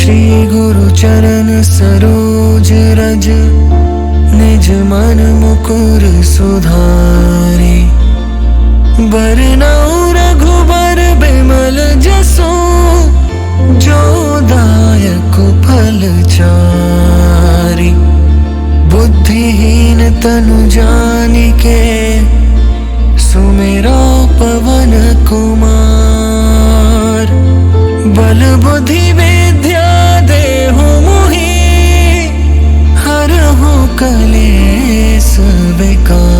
श्री गुरु चरण सरोज रज, निज मन मुकुर सुधारे। बरनउँ रघुबर बिमल जसु, जो दायक फल चारि। बुद्धिहीन तनु जानिके, सुमिरो पवन कुमार। बल बुद्धि विद्या देहु मोहि, हरहु कलेस विकार।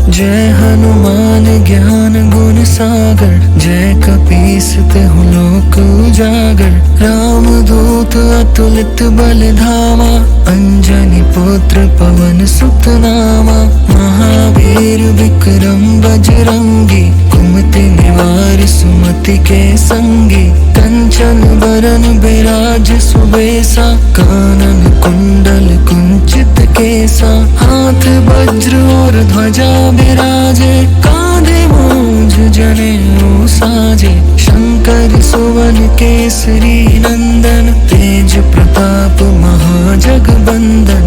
जय हनुमान ज्ञान गुण सागर, जय कपीस तिहुँ लोक उजागर। राम दूत अतुलित बल धामा, अंजनी पुत्र पवन सुत नामा। महावीर विक्रम बजरंगी, कुमति निवार सुमति के संगी। कंचन बरन बिराज सुबेसा, कानन कुंडल कुंचित केसा। हाथ वज्र और ध्वजा बिराजे, कांधे मूंज जनेऊ साजे। शंकर सुवन केसरी नंदन, तेज प्रताप महाजगबंदन।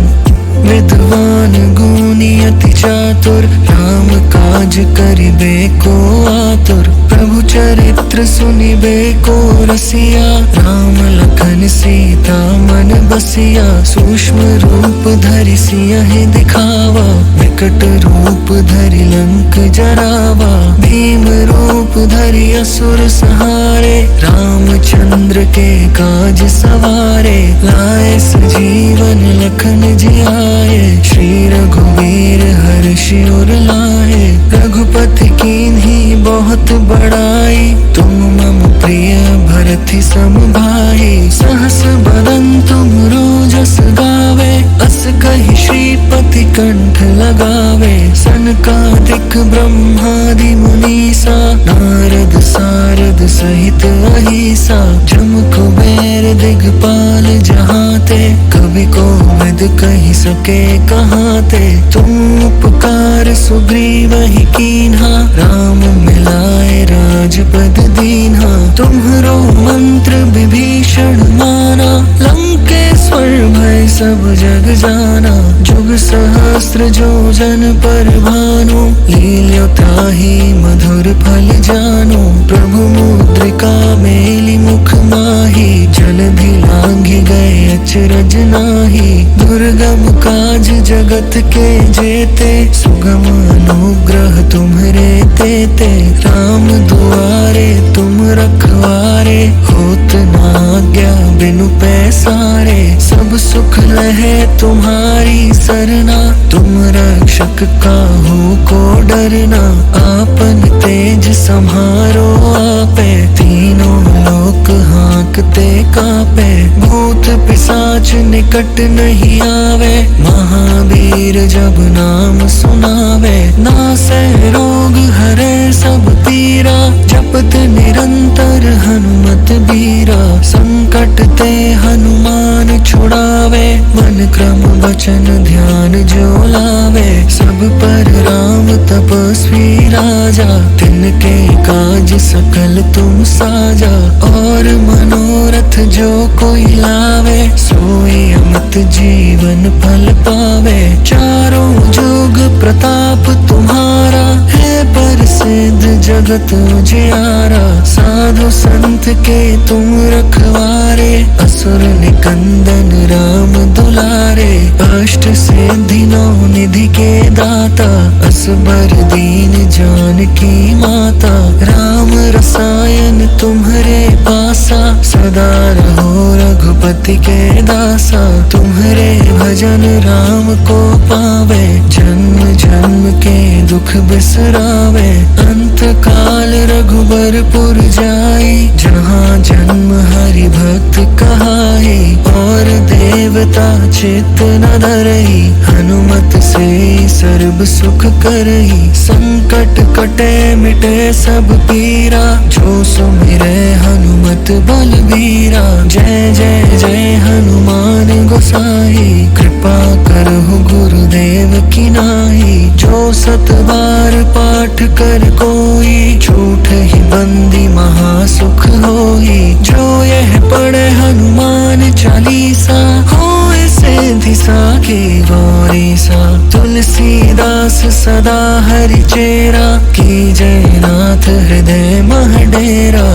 विद्वान गुणी अति चातुर, राम काज करिबे को आतुर। प्रभु चरित्र सुनिबे को रसिया, राम लखन सीता मन बसिया। सूक्ष्म रूप धरि सियहि दिखावा, विकट रूप धरि लंक जरावा। भीम रूप धरि असुर संहारे, रामचंद्र के काज सवारे। लाए सजीवन लखन जियाए, श्री रघुवीर हर्षि उर लाए। रघुपति कीन्ही बहुत बड़ाई, तुम मम प्रिय भरति सम भाई। सहस बदन तुमरो जस गावे, अस कहि श्रीपति कंठ लगावे। सनकादिक ब्रह्मादि मुनीसा, नारद सारद सहित अहिसा। जम कुबेर दिगपाल जहाते, कवि कोविद कहि सके कहाते। तुम उपकार सुग्रीवहि कीन्हा, राम मिलाए राजपद दीन्हा। तुम्हरो मंत्र विभीषण माना, लंकेश्वर भय सब जग जाना। जुग सहस्र जो जन पर भानु, लील्यो ताहि मधुर फल जानु। प्रभु मुद्रिका मेलि मुख माहि, जलधि लांघि गए अचरज नाहि। दुर्गम काज जगत के जेते, सुगम अनुग्रह तुम्हरे तेते। राम दुआरे तुम रखवारे, होत न आज्ञा बिनु पैसारे। सब सुख लहे तुम्हारी सरना, तुम रक्षक काहू को डरना। आपन तेज सम्हारो आपे, तीनों लोक हाँकते कापे। भूत पिशाच निकट नहीं आवे, महावीर जब नाम सुनावे। नासै रोग हरै सब पीरा, जपत निरंतर हनुमत बीरा। संकट ते हनुमान छुड़ावे, मन क्रम वचन ध्यान जो लावे। सब पर राम तपस्वी राजा, तिनके काज सकल तुम साजा। और मनोरथ जो कोई लावे, सोई अमित जीवन फल पावे। चारों जुग प्रताप तुम्हारा, है प्रसिद्ध जगत उजियारा। साधु संत के तुम रखवारे, असुर निकंदन राम दुलारे। अष्ट सिद्धि नौ निधि के दाता, असबर दीन जानकी माता। राम रसायन तुम्हरे पासा, सदा रहो रघुपति के दासा। तुम्हरे भजन राम को पावे, जन्म जन्म के दुख बिसरावे। अंत काल रघुबरपुर जाई, जहाँ जन्म हरि भक्त कहाई। और देवता चित्त न धरई, हनुमत से सर्व सुख करई। संकट कटे मिटे सब पीरा, जो सुमिरै हनुमत तुलित बलबीरा। जय जय जय हनुमान गोसाई, कृपा करहु गुरुदेव की नाई। जो सत बार पाठ कर कोई, झूठ ही बंदी महासुख होई। जो यह पढ़े हनुमान चालीसा, होए सिद्धि साखी गौरी सा। तुलसीदास सदा हरि चेरा, कीजय नाथ हृदय मह डेरा।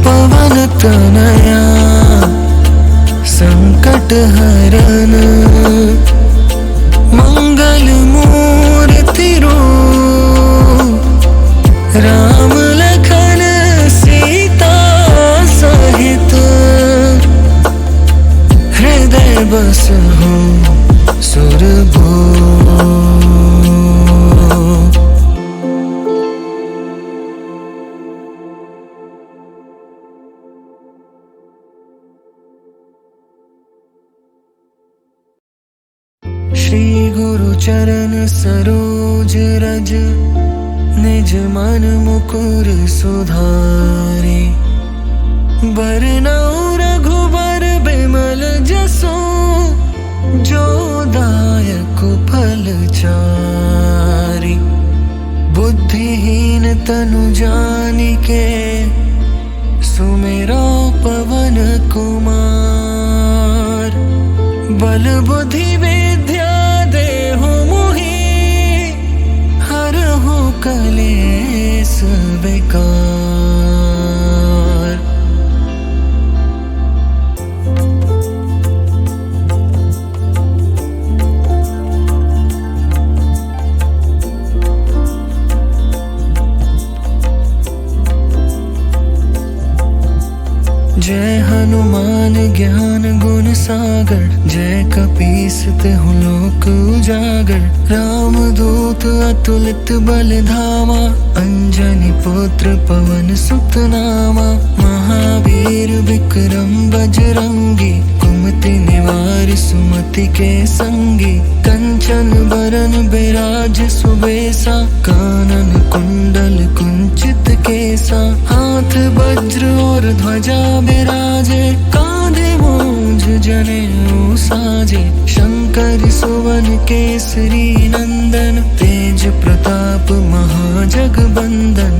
पवन तनया संकट हरन, मंगल मूर्ति रूप। राम लखन सीता सहित, हृदय बसहु सुरभूप। श्री गुरु चरण सरोज रज, निज मन मुकुर सुधारे। बरनउँ रघुबर बिमल जसु, जो दायक फल चारि। बुद्धिहीन तनु जानिके, सुमिरौ पवन कुमार। बल बुद्धि विद्या देहु मोहि, हरहु कलेस विकार। जय हनुमान ज्ञान गुण सागर, जय कपीस तिहु लोक उजागर। राम दूत अतुलित बल धामा, अंजनी पुत्र पवन सुत नामा। महावीर विक्रम बजरंगी, कुमति निवार सुमति के संगी। कंचन बरन बिराज सुबेसा, कानन कुंडल कुंचित केसा। हाथ वज्र और ध्वजा बिराजे, कांधे मूंज जनेऊ साजे। शंकर सुवन केसरी नंदन, तेज प्रताप महाजगबंदन।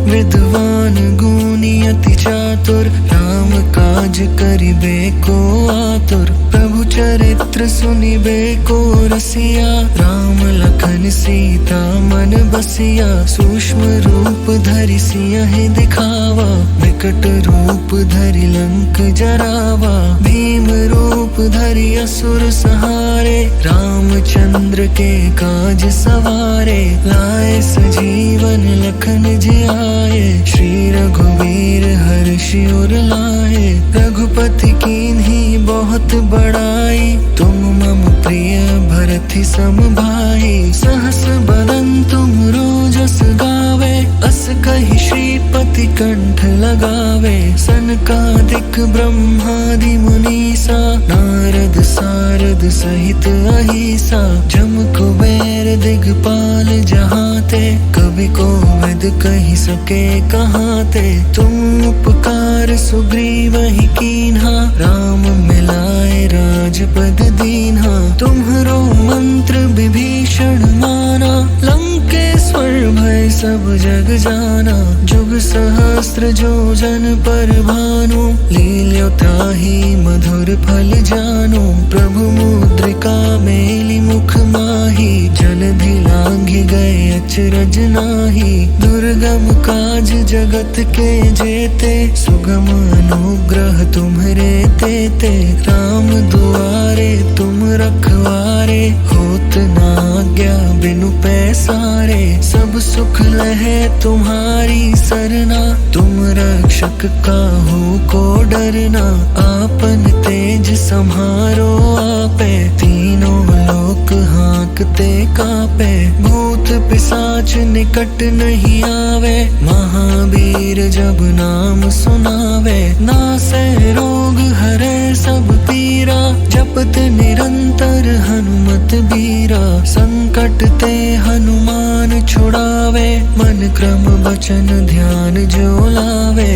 विद्वान गुणी अति चातुर, राम काज करिबे को आतुर। प्रभु चरित्र सुनिबे को रसिया, राम लखन सीता मन बसिया। सूक्ष्म रूप धरि सियहि दिखावा, विकट रूप धरि लंक जरावा। भीम रूप धरि असुर संहारे, रामचंद्र के काज सवारे। लाए सजीवन लखन जियाए, श्री रघुवीर हर्षि उर लाए। रघुपति कीन्ही बहुत बड़ाई, तुम मम प्रिय भरति सम भाई। सहस बदन तुम रोजस गावे, अस कहि श्रीपति कंठ लगावे। सनकादिक ब्रह्मादि मुनीसा, नारद सारद सहित अहिसा। जम कुबेर दिगपाल जहाते, कवि कोविद कहि सके कहाते। तुम उपकार सुग्रीवहि कीन्हा, राम मिलाए राजपद दीन्हा। तुम्हरो मंत्र विभीषण माना, लंकेश्वर भय सब जग जाना। जुग सहस्त्र जो जन पर भानु, लील्यो ताहि मधुर फल जानु। प्रभु मुद्रिका मेलि मुख माहि, जलधि लांघि गए अचरज नाहि। दुर्गम काज जगत के जेते, सुगम अनुग्रह तुम्हरे तेते। राम दुआरे तुम रखवारे, होत न आज्ञा बिनु पैसारे। सब सुख लहे तुम्हारी सरना, तुम रक्षक काहू को डरना। आपन तेज सम्हारो आपे, तीनों लोक हांकते कापे। भूत पिशाच निकट नहीं आवे, महावीर जब नाम सुनावे। नासै रोग हरै सब पीरा, जपत निरंतर हनुमत बीरा। संकट ते हनुमान छुड़ावे, मन क्रम वचन ध्यान जो लावे।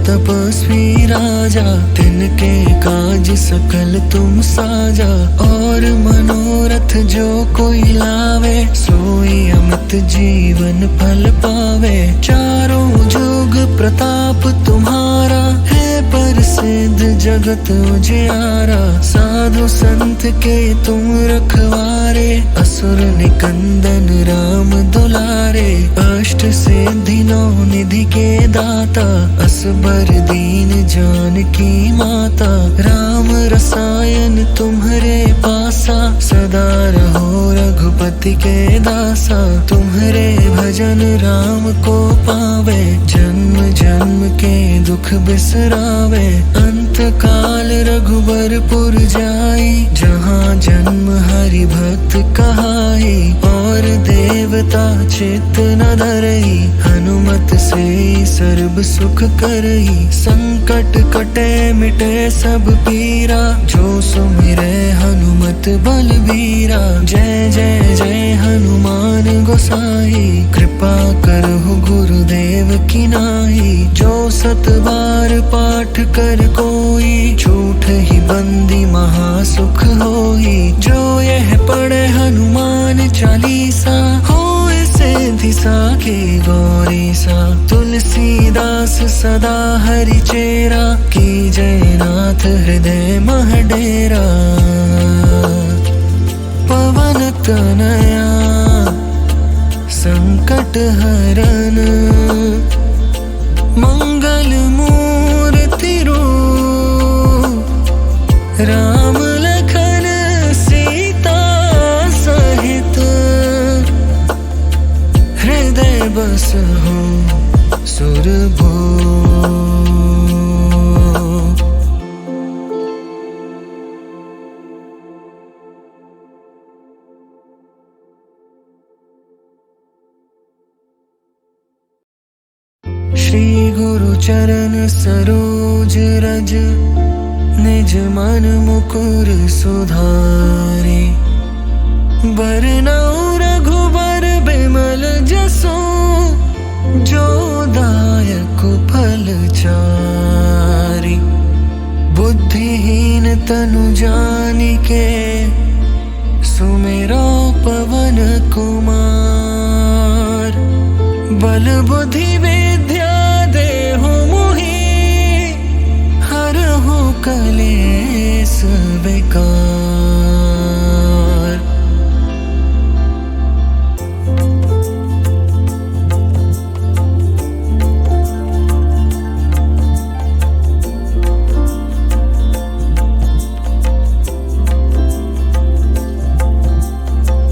तपस्वी राजा, तिनके काज सकल तुम साजा। और मनोरथ जो कोई लावे, सोई अमित जीवन फल पावे। चारों जुग प्रताप तुम्हारा, है प्रसिद्ध जगत उजियारा। साधु संत के तुम रखवारे, असुर निकंदन राम दुलारे। अष्ट सिद्धि नौ निधि के दाता, असबर दीन जानकी माता। राम रसायन तुम्हरे पासा, सदा रहो रघुपति के दासा। तुम्हरे भजन राम को पावे, जन्म जन्म के दुख बिसरावे। अंत काल रघुबरपुर जाई, जहाँ जन्म हरि भक्त कहाई। और देवता चित्त न धरई, हनुमत से सर्ब सुख करई। संकट कटे मिटे सब पीरा, जो सुमिरे हनुमत बलबीरा। जय जय जय हनुमान गोसाई, कृपा करहु गुरुदेव की नाई। जो सत बार पाठ कर कोई, झूठ ही बंदी महासुख होई। जो यह पढ़े हनुमान चालीसा, होए सिद्धि साखी गौरी सा। तुलसीदास सदा हरि चेरा, की जय नाथ हृदय मह डेरा। पवन तनया संकट हरन, मंगल मूर्ति रूप। राम लखन सीता सहित, हृदय बसहु सुरभूप। श्री गुरु चरण सरोज रज, निज मन मुकुर सुधारे। बरनउँ रघुबर बिमल जसु, जो दायक फल चारि। बुद्धिहीन तनु जानिके, सुमिरो पवन कुमार। बल बुद्धि विद्या देहु मोहि, हरहु कलेस विकार।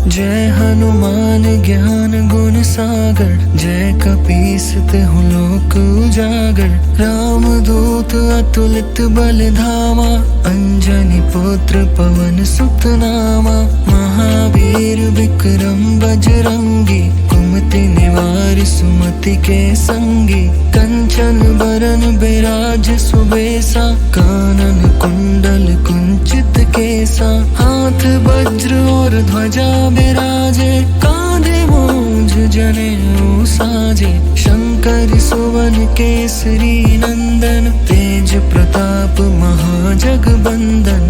जय हनुमान ज्ञान गुण सागर, जय कपीस तिहु लोक उजागर। राम दूत अतुलित बल धामा, अंजनी पुत्र पवन सुत नामा। महावीर विक्रम बजरंगी, कुमति निवार सुमति के संगी। कंचन बरन बिराज सुबेसा, कानन कुंडल कुंचित केसा। हाथ वज्र और ध्वजा बिराजे, कांधे मूंज जनेऊ साजे। शंकर सुवन केसरी नंदन, तेज प्रताप महाजगबंदन।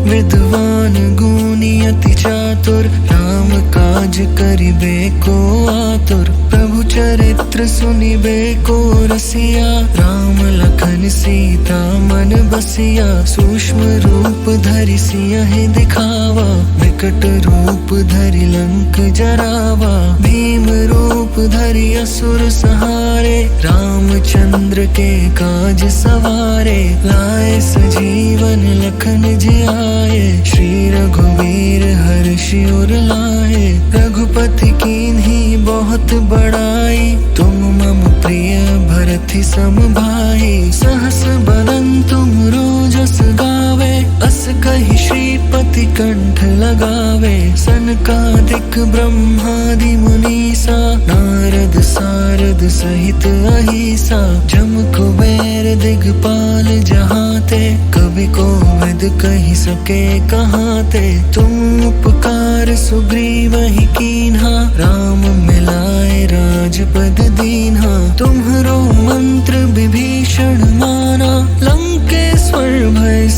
विद्वान गुणी अति चातुर, राम काज करिबे को आतुर। प्रभु चरित्र सुनिबे को रसिया, राम लखन सीता मन बसिया। सूक्ष्म रूप धरि सियहि दिखावा, विकट रूप धरि लंक जरावा। भीम रूप धरि असुर संहारे, रामचंद्र के काज सवारे। लाए सजीवन लखन जियाए, श्री रघुवीर हर्षि उर लाए। रघुपति कीन्ही बहुत बड़ाई, तुम मम प्रिय भरति सम भाई। सहस बदन तुम रोजस गावे, अस कहि श्रीपति कंठ लगावे। सनकादिक ब्रह्मादि मुनीसा, नारद सारद सहित अहिसा। जम कुबेर दिगपाल जहाते, कवि कोविद कहि सके कहाते। तुम उपकार सुग्रीवहि कीन्हा, राम मिलाए राजपद दीन्हा। तुम्हरो मंत्र विभीषण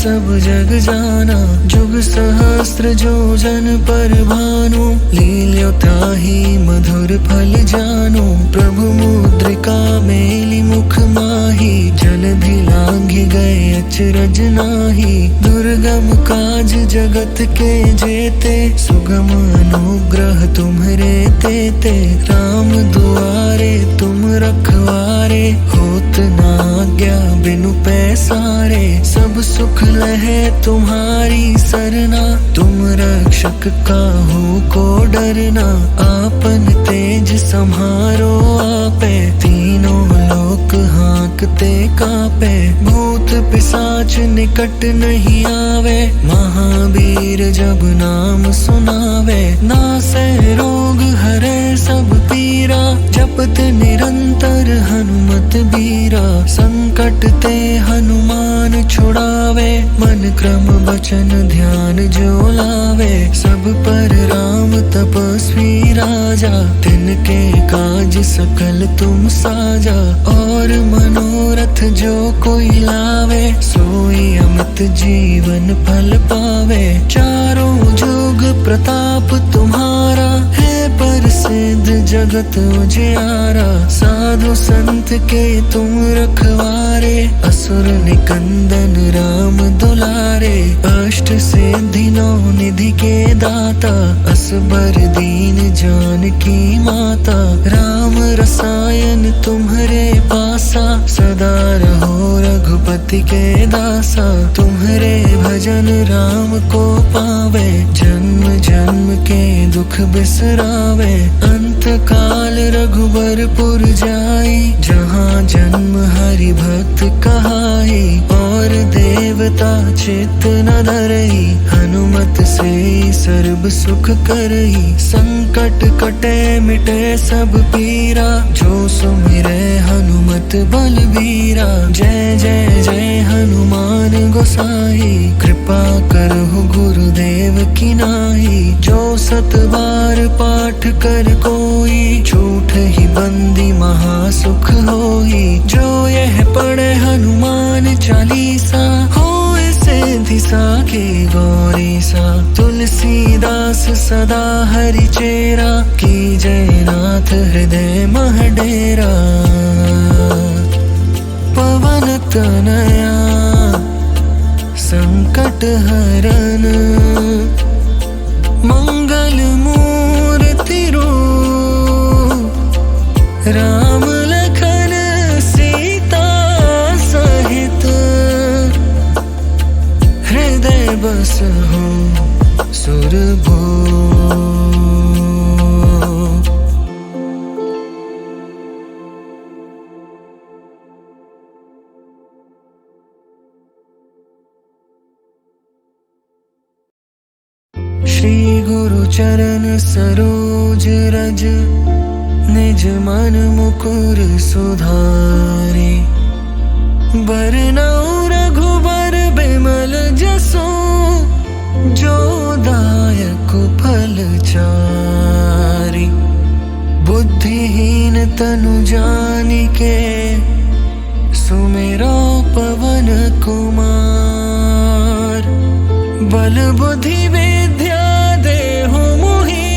सब जग जाना। जुग सहस्त्र जो जन पर भानु, लील्योता ही मधुर फल जानो। प्रभु मुद्रिका मेली मुख माही, जलधि लांघि गए अचरज नाही। दुर्गम काज जगत के जेते, सुगम अनुग्रह तुम्हरे तेते। राम दुआरे तुम रखवारे, होत न आज्ञा बिनु पैसारे। सब सुख लहे तुम्हारी सरना, तुम रक्षक काहू को डरना। आपन तेज सम्हारो आपे, तीनों लोक हाँकते कापे। भूत पिशाच निकट नहीं आवे, महावीर जब नाम सुनावे। नासै रोग हरै सब पीरा, जपत निरंतर हनुमत बीरा। संकट ते हनुमान छुड़ावे, मन क्रम वचन ध्यान जो लावे। सब पर राम तपस्वी राजा, तिनके काज सकल तुम साजा। और मनोरथ जो कोई लावे, सोई अमित जीवन फल पावे। चारों जुग प्रताप तुम्हारा, है प्रसिद्ध जगत उजियारा। साधु संत के तुम रखवारे, असुर निकंदन राम दुलारे। अष्ट सिद्धि नौ निधि के दाता, असबर दीन जानकी माता। राम रसायन तुम्हरे पासा, सदा रहो रघुपति के दासा। तुम्हरे भजन राम को पावे, जन्म जन्म के दुख बिसरावे। अंत काल रघुबरपुर जाई, जहाँ जन्म हरि भक्त कहाई। और देवता चित्त न धरई, हनुमत से सर्व सुख करई। संकट कटे मिटे सब पीरा, जो सुमिरै हनुमत बलबीरा। जय जय जय हनुमान गोसाई, कृपा करहु गुरुदेव की नाई। जो सत बार पाठ कर कोई, झूठ ही बंदी महासुख होई। जो यह पढ़े हनुमान चालीसा, होए सिद्धि साखी गौरीसा। तुलसीदास सदा हरि चेरा, की जय नाथ हृदय मह डेरा। पवन तनया संकट हरन, मंगल मूर्ति रूप। राम लखन सीता सहित, हृदय बसहु सुरभूप। श्री गुरु चरण सरोज रज, निज मन मुकुर सुधारे। बरनउँ रघुबर बिमल जसु, जो दायक फल चारि। बुद्धिहीन तनु जानिके, सुमिरो पवन कुमार। बल बुद्धि विद्या देहु मोहि,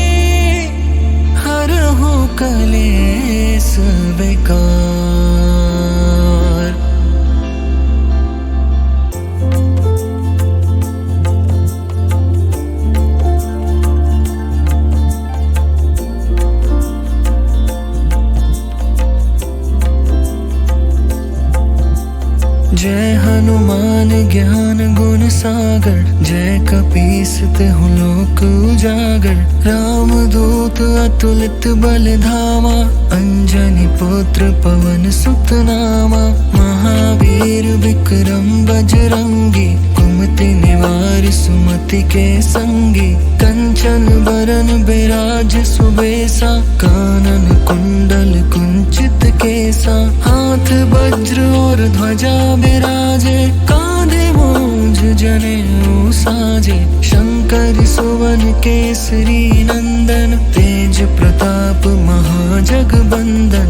हरहु कलेस विकार। जय हनुमान ज्ञान गुण सागर, जय कपीस तिहुँ लोक उजागर। राम दूत अतुलित बल धामा, अंजनी पुत्र पवन सुत नामा। महावीर विक्रम बजरंगी, कुमति निवार सुमति के संगी। कंचन बरन बिराज सुबेसा, कानन कुंडल कुंचित केसा। हाथ वज्र और ध्वजा बिराजे, कांधे मूंज जनेऊ साजे। शंकर सुवन केसरी नंदन, तेज प्रताप महाजगबंदन।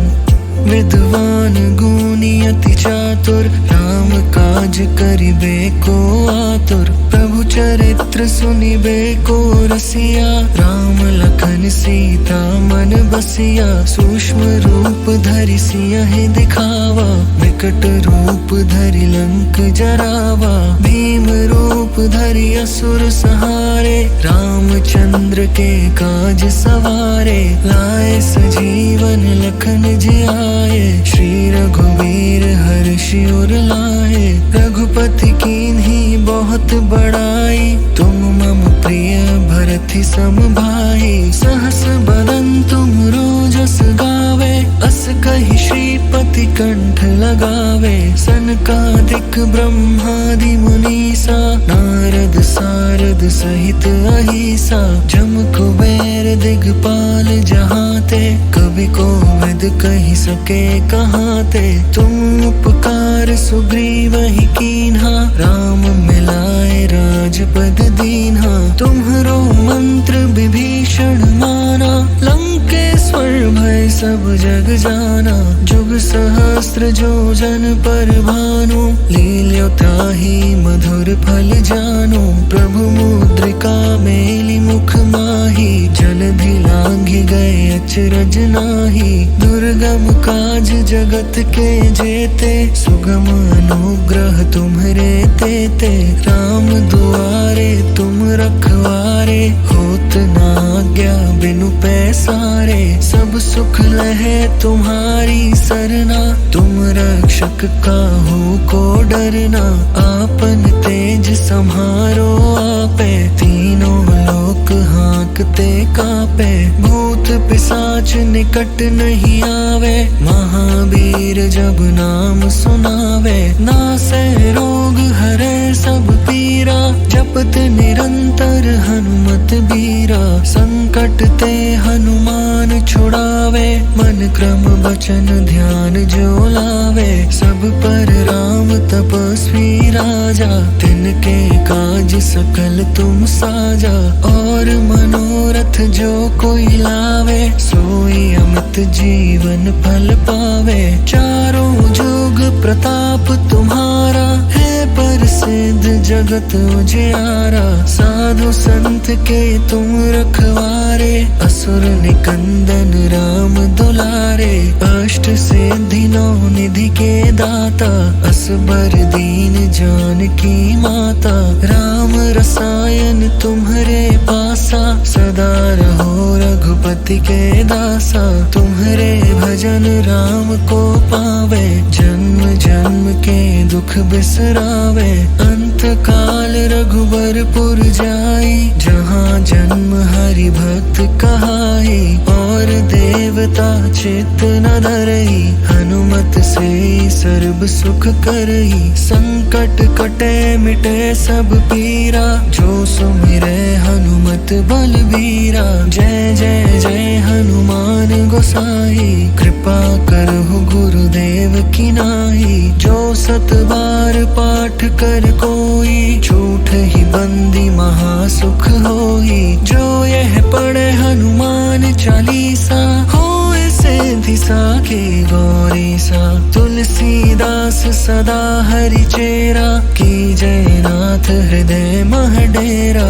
विद्वान गुणी अति चातुर, राम काज करिबे को आतुर। प्रभु चरित्र सुनिबे को रसिया, राम लखन सीता मन बसिया। सूक्ष्म रूप धरि सियहि दिखावा, विकट रूप धरि लंक जरावा। भीम रूप धरि असुर संहारे, रामचंद्र के काज सवारे। लाए सजीवन लखन जियाए, श्री रघुवीर हर्षि उर लाए। रघुपति कीन्ही बहुत बड़ाई, तुम मम प्रिय भरति सम भाई। सहस बदन तुम रोजस गावे, अस कहि श्रीपति कंठ लगावे। सनकादिक ब्रह्मादि मुनीसा, नारद सारद सहित अहिसा। जम कुबेर दिगपाल जहाते, कवि कोविद कहि सके कहाते। तुम उपकार सुग्रीवहि कीन्हा, राम मिलाए राजपद दीन्हा। तुम्हरो मंत्र विभीषण माना, लंकेश्वर भय सब जग जाना। जुग सहस्त्र जो जन पर भानु, लील्यो ताहि मधुर फल जानु। प्रभु मुद्रिका मेलि मुख माहि, जलधि लांघि गए अचरज नाहि। दुर्गम काज जगत के जेते, सुगम अनुग्रह तुम्हरे तेते। राम दुआरे तुम रखवारे, होत न आज्ञा बिनु पैसारे। सब सुख लहे तुम्हारी सरना, तुम रक्षक काहू को डरना। आपन तेज सम्हारो आपे, तीनों लोक हाँकते कापे। भूत पिशाच निकट नहीं आवे, महावीर जब नाम सुनावे। नासै रोग हरे सब पीरा, जपत निरंतर हनुमत बीरा। संकट ते हनुमान छुड़ावे, मन क्रम वचन ध्यान जो लावे। सब पर राम तपस्वी राजा, तिनके काज सकल तुम साजा। और मनोरथ जो कोई लावे, सोई अमित जीवन फल पावे। चारों जुग प्रताप तुम्हारा, है प्रसिद्ध जगत उजियारा। साधु संत के तुम रखवारे, असुर निकंदन राम दुलारे। अष्ट सिद्धि नौ निधि के दाता, असबर दीन जानकी माता। राम रसायन तुम्हरे पासा, सदा रहो रघुपति के दासा। तुम्हरे भजन राम को पावे, जन्म जन्म के दुख बिसरावे। अंत काल रघुबरपुर जाई, जहाँ जन्म हरि भक्त कहाई। और देवता चित्त न धरई, हनुमत से सर्व सुख करई। संकट कटे मिटे सब पीरा, जो सुमिरे हनुमत बलबीरा। जय जय जय हनुमान गोसाई, कृपा करहु गुरुदेव की नाई। जो सत बार पाठ कर कोई, झूठ ही बंदी महासुख होई। जो यह पढ़े हनुमान चालीसा, होए सिद्धि साखी गौरी सा। तुलसीदास सदा हरि चेरा, की जय नाथ हृदय मह डेरा।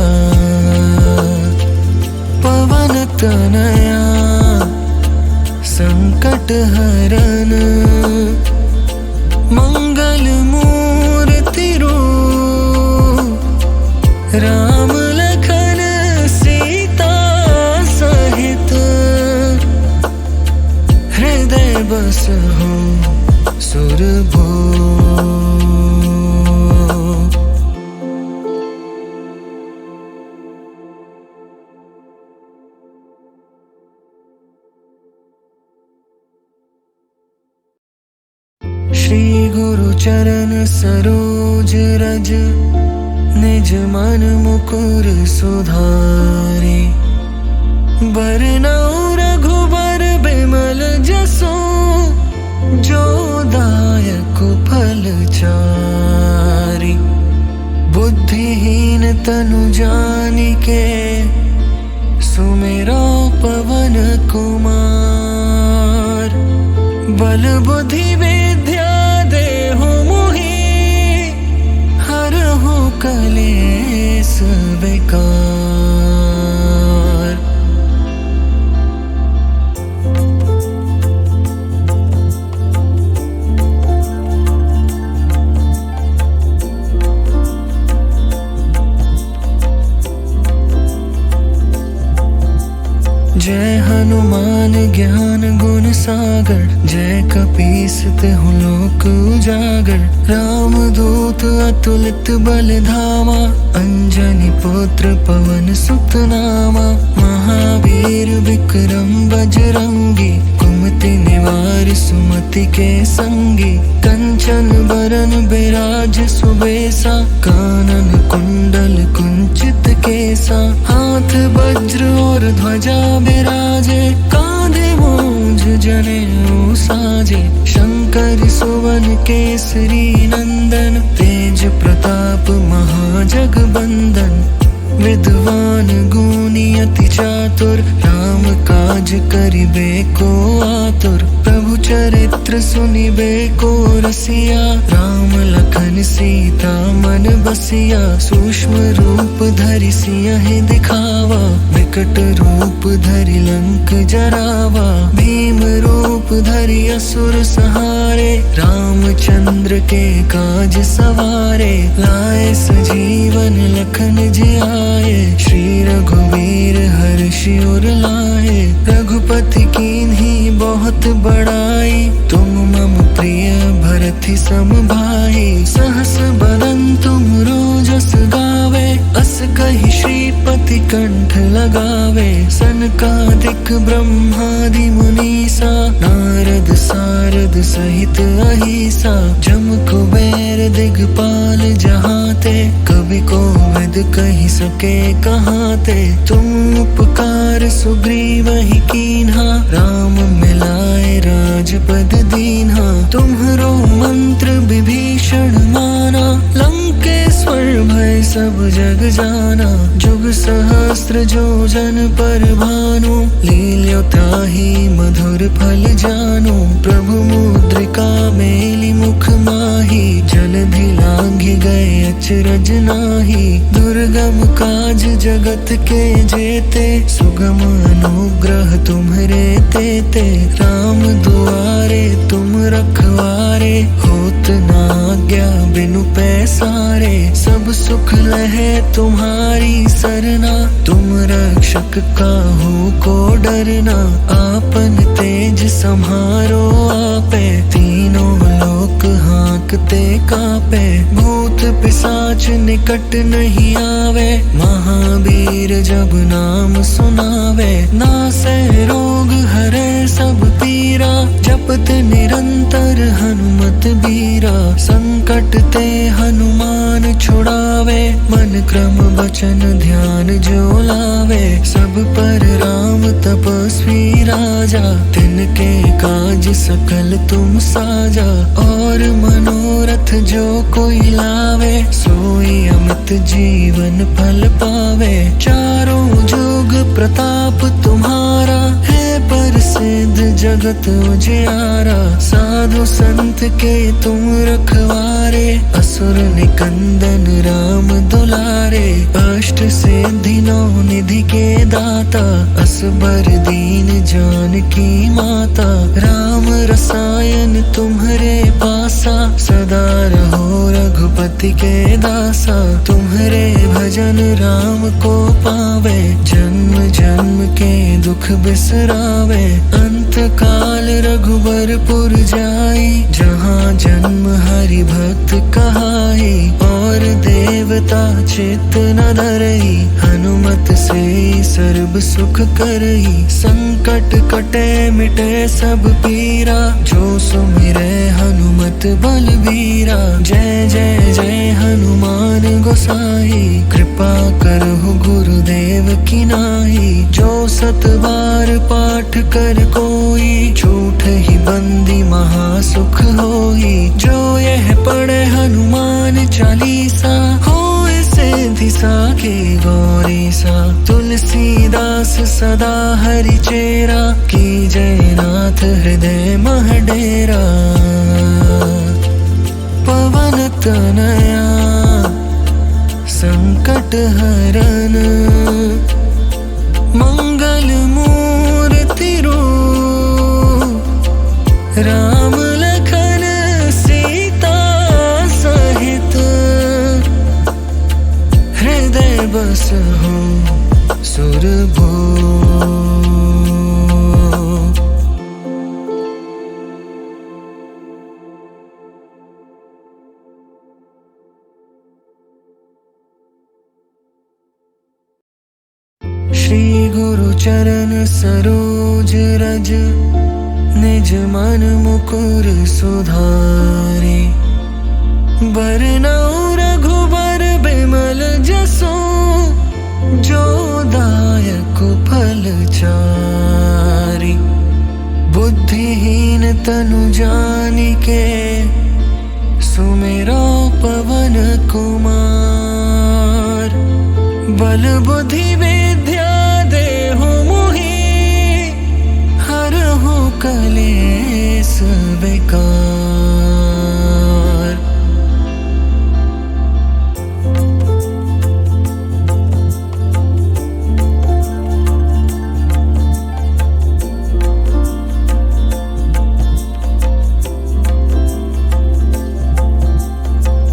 पवन तनया संकट हरन, मंगल मूर्ति रूप। राम लखन सीता सहित, हृदय बसहु सुरभूप। श्री गुरु चरण सरोज रज, निज मन मुकुर सुधारे। बरनउँ रघुबर बिमल जसु, जो दायक फल चारि। बुद्धिहीन तनु जानिके, सुमिरो पवन कुमार। बल बुद्धि विद्या कलेस बेकार। जय हनुमान ज्ञान गुण सागर, जय कपीस तिहुँ लोक उजागर। राम दूत अतुलित बल धामा, अंजनी पुत्र पवन सुत नामा। महावीर विक्रम बजरंगी, कुमति निवार सुमति के संगी। कंचन बरन बिराज सुबेसा, कानन कुंडल कुंचित केसा। हाथ वज्र और ध्वजा बिराजे, कांधे मूंज जनेऊ साजे। शंकर सुवन केसरी नंदन, तेज प्रताप महाजगबंदन। विद्वान गुणी अति चातुर, राम काज करिबे को आतुर। प्रभु चरित्र सुनिबे को रसिया, राम लखन सीता मन बसिया। सूक्ष्म रूप धरि सियहि दिखावा, विकट रूप धरि लंक जरावा। भीम रूप धरि असुर संहारे, रामचंद्र के काज सवारे। लाए सजीवन लखन जियाए, श्री रघुवीर हर्षि उर लाए। रघुपति कीन्ही बहुत बड़ाई, तुम मम प्रिय भरति सम भाई। सहस बदन तुम रोजस गावे, अस कहि श्रीपति कंठ लगावे। सनकादिक ब्रह्मादि मुनीसा, नारद सारद सहित अहिसा। जम कुबेर दिगपाल जहाते, कवि कोविद कहि सके कहाते। तुम उपकार सुग्रीवहि कीन्हा, राम मिलाए राजपद दीन्हा। तुम्हरो मंत्र विभीषण माना, लंकेश्वर भय सब जग जाना। जुग सहस्त्र जो जन पर भानु, लील्यो ताहि मधुर फल जानु। प्रभु मुद्रिका मेलि मुख माहि, जलधि लांघि गए अचरज नाहि। दुर्गम काज जगत के जेते, सुगम अनुग्रह तुम्हरे तेते। राम दुआरे तुम रखवारे, होत न आज्ञा बिनु पैसारे। सब सुख लहे तुम्हारी सरना, तुम रक्षक काहू को डरना। आपन तेज सम्हारो आपे, तीनों लोक हाँकते कापे। भूत पिशाच निकट नहीं आवे, महावीर जब नाम सुनावे। नासै रोग हरै सब पीरा, जपत निरंतर हनुमत बीरा। संकट ते हनुमान छुड़ावे, मन क्रम वचन ध्यान जो लावे। सब पर राम तपस्वी राजा, तिनके काज सकल तुम साजा। और मनोरथ जो कोई लावे, सोई अमित जीवन फल पावे। चारों जुग प्रताप तुम्हारा, है प्रसिद्ध जगत उजियारा। साधु संत के तुम रखवारे, असुर निकंदन राम दुलारे। अष्ट सिद्धि नौ निधि के दाता, असबर दीन जानकी माता। राम रसायन तुम्हरे पासा, सदा रहो रघुपति के दासा। तुम्हरे भजन राम को पावे, जन्म जन्म के दुख बिसरावे। अंत काल रघुबरपुर जाई, जहाँ जन्म हरि भक्त कहाई। और देवता चित्त न धरई, हनुमत से सर्व सुख करई। संकट कटे मिटे सब पीरा, जो सुमिरै हनुमत बलबीरा। जय जय जय हनुमान गोसाई, कृपा करहु गुरुदेव की नाई। जो सत बार पाठ कर कोई, झूठ ही बंदी महासुख होई। जो यह पढ़े हनुमान चालीसा, होए सिद्धि साखी गौरीसा। तुलसीदास सदा हरि चेरा, की जय नाथ हृदय मह डेरा। पवन तनया संकट हरन। मंगल मूर्ति रूप राम लखन सीता सहित, हृदय बस हो सुरभो। श्री गुरु चरण सरोज रज, निज मन मुकुर सुधारे। बरनउँ रघुबर बिमल जसु, जो दायक फल चारि। बुद्धिहीन तनु जानिके, सुमिरो पवन कुमार। बल बुद्धि विद्या देहु मोहि, हरहु कलेस विकार।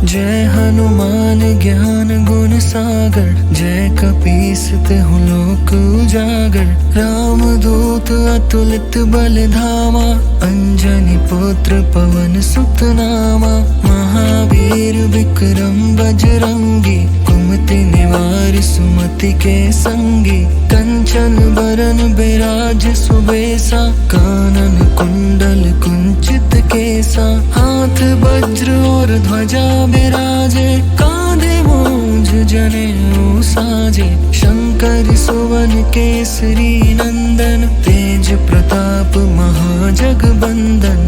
जय हनुमान ज्ञान गुण सागर, जय कपीस तिहुँ लोक उजागर। राम दूत अतुलित बल धामा, अंजनी पुत्र पवन सुत नामा। महावीर विक्रम बजरंगी, कुमति निवार सुमति के संगी। कंचन बरन बिराज सुबेसा, कानन कुंडल कुंचित केसा। हाथ वज्र और ध्वजा बिराजे, कांधे मूंज जनेऊ साजे। शंकर सुवन केसरी नंदन, तेज प्रताप महाजगबंदन।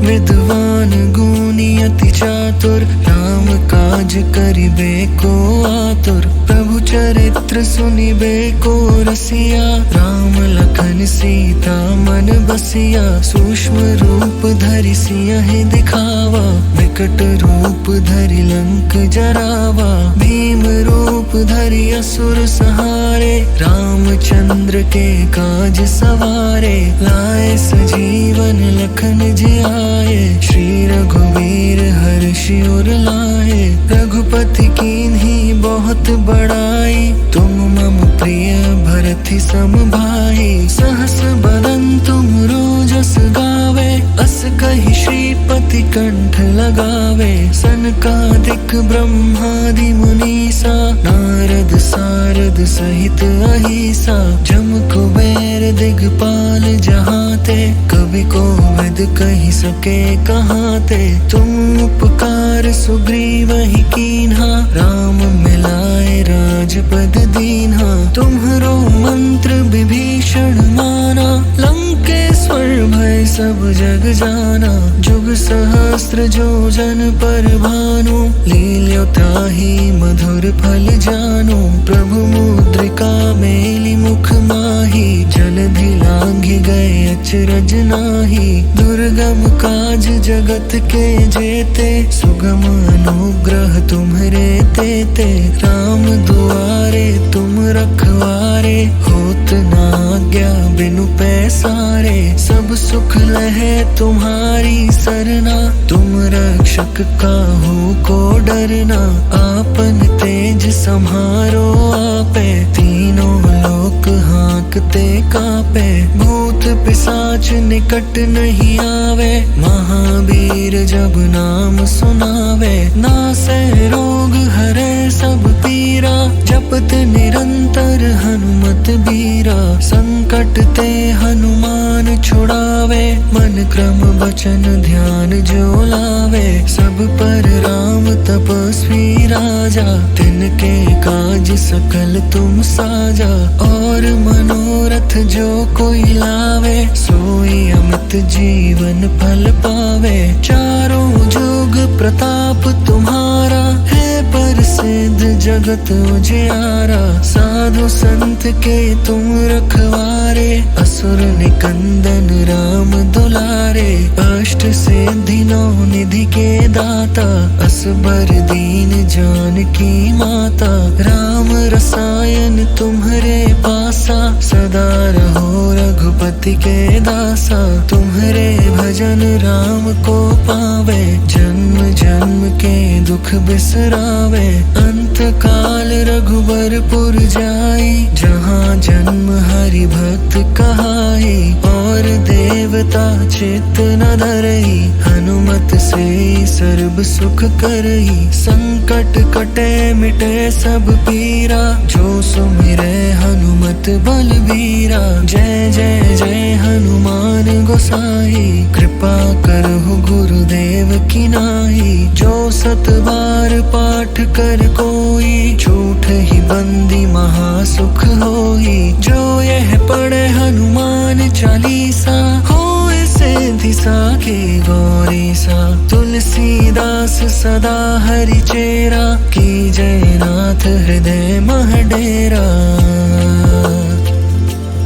विद्वान गुणी अति चातुर, राम काज करिबे को आतुर। प्रभु चरित्र सुनिबे को रसिया, राम लखन सीता मन बसिया। सूक्ष्म रूप धरि सियहि दिखावा, विकट रूप धरि लंक जरावा। भीम रूप धरि असुर संहारे, रामचंद्र के काज सवारे। लाए सजीवन लखन जियाए, श्री रघुवीर हर्षि उर लाए। रघुपति कीन्ही बहुत बड़ाई, तुम मम प्रिय भरति सम भाई। सहस बदन तुम रोजस गावे, अस कहि श्रीपति कंठ लगावे। सनकादिक ब्रह्मादि मुनीसा, नारद सारद सहित अहिसा। जम कुबेर दिगपाल जहाते, कवि कोविद कहि सके कहाते। तुम उपकार सुग्रीवहि कीन्हा, राम मिलाए राजपद दीन्हा। तुम्हरो मंत्र विभीषण माना, लंकेश्वर भय सब जग जाना। जुग सहस्त्र जो जन पर भानु, लील्यो ताहि मधुर फल जानु। प्रभु मुद्रिका मेलि मुख माहि, जलधि लांघि गए अचरज नाहि। दुर्गम काज जगत के जेते, सुगम अनुग्रह तुम्हरे तेते। राम दुआरे तुम रखवारे, होत न आज्ञा बिनु पैसारे। सब सुख लहे तुम्हारी सरना, तुम रक्षक काहू को डरना। आपन तेज सम्हारो आपे, तीनों लोक हाँकते कापे। भूत पिशाच निकट नहीं आवे, महावीर जब नाम सुनावे। नासै रोग हरै सब पीरा, जपत निरंतर हनुमत बीरा। संकट ते हनुमान छुड़ावे, मन क्रम वचन ध्यान जो लावे। सब पर राम तपस्वी राजा, तिनके काज सकल तुम साजा। और मनोरथ जो कोई लावे, सोई अमित जीवन फल पावे। चारों जुग प्रताप तुम्हारा, है पर सिद्ध जगत उजियारा, साधु संत के तुम रखवारे, असुर निकंदन राम दुलारे, अष्ट सिद्धि नौ निधि के दाता, असबर दीन जानकी माता, राम रसायन तुम्हारे पासा, सदा रहो रघुपति के दासा, तुम्हारे भजन राम को पावे, जन्म जन्म के दुख बिसरावे, अंत काल रघुबरपुर जाई, जहाँ जन्म हरि भक्त कहाई, और देवता चित्त न धरई, हनुमत से सर्ब सुख करई, संकट कटे मिटे सब पीरा, जो सुमिरे हनुमत बलबीरा, जय जय जय हनुमान गोसाई, कृपा करहु गुरुदेव की नाई, जो सत बार पाठ कर कोई, झूठ ही बंदी महासुख होई, जो यह पढ़े हनुमान चालीसा, होए सिद्धि साखी गौरी सा, तुलसीदास सदा हरि चेरा, की जय नाथ हृदय मह डेरा,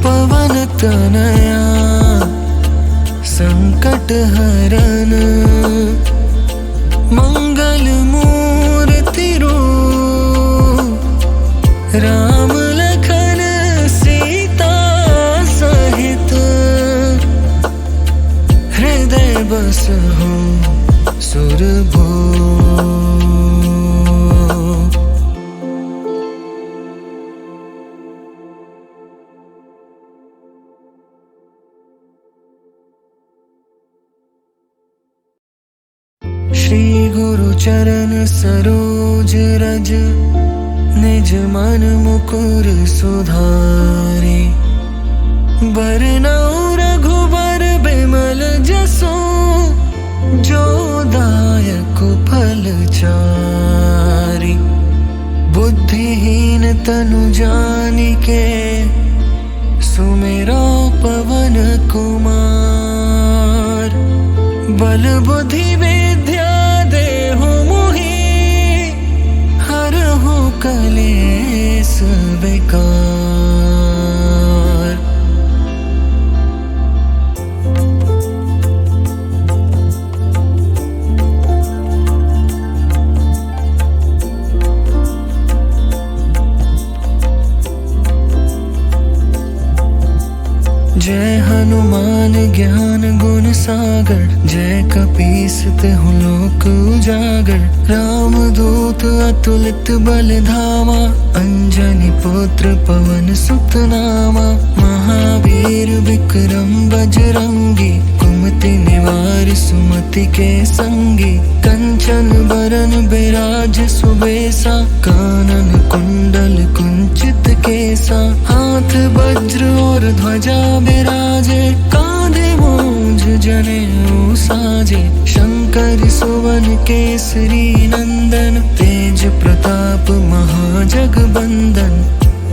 पवन तनया संकट हरन, मंगल मूर्ति रूप, राम लखन सीता सहित, हृदय बसहु सुरभूप। श्री गुरु चरण सरोज रज, निज मन मुकुर सुधारे, बरनउँ रघुबर बिमल जसु, जो दायक फल चारि, बुद्धिहीन तनु जानिके, सुमिरो पवन कुमार, बल बुद्धि विद्या देहु मोहि, हरहु कलेस विकार। जय हनुमान ज्ञान गुण सागर, जय कपीस तिहु लोक उजागर, राम दूत अतुलित बल धामा, अंजनी पुत्र पवन सुत नामा, महावीर विक्रम बजरंगी, कुमति निवार सुमति के संगी, कंचन बरन बिराज सुबेसा, कानन कुंडल कुंचित केसा, हाथ वज्र और ध्वजा बिराजे, कांधे मूंज जनेऊ साजे, शंकर सुवन केसरी नंदन, तेज प्रताप महाजगबंदन,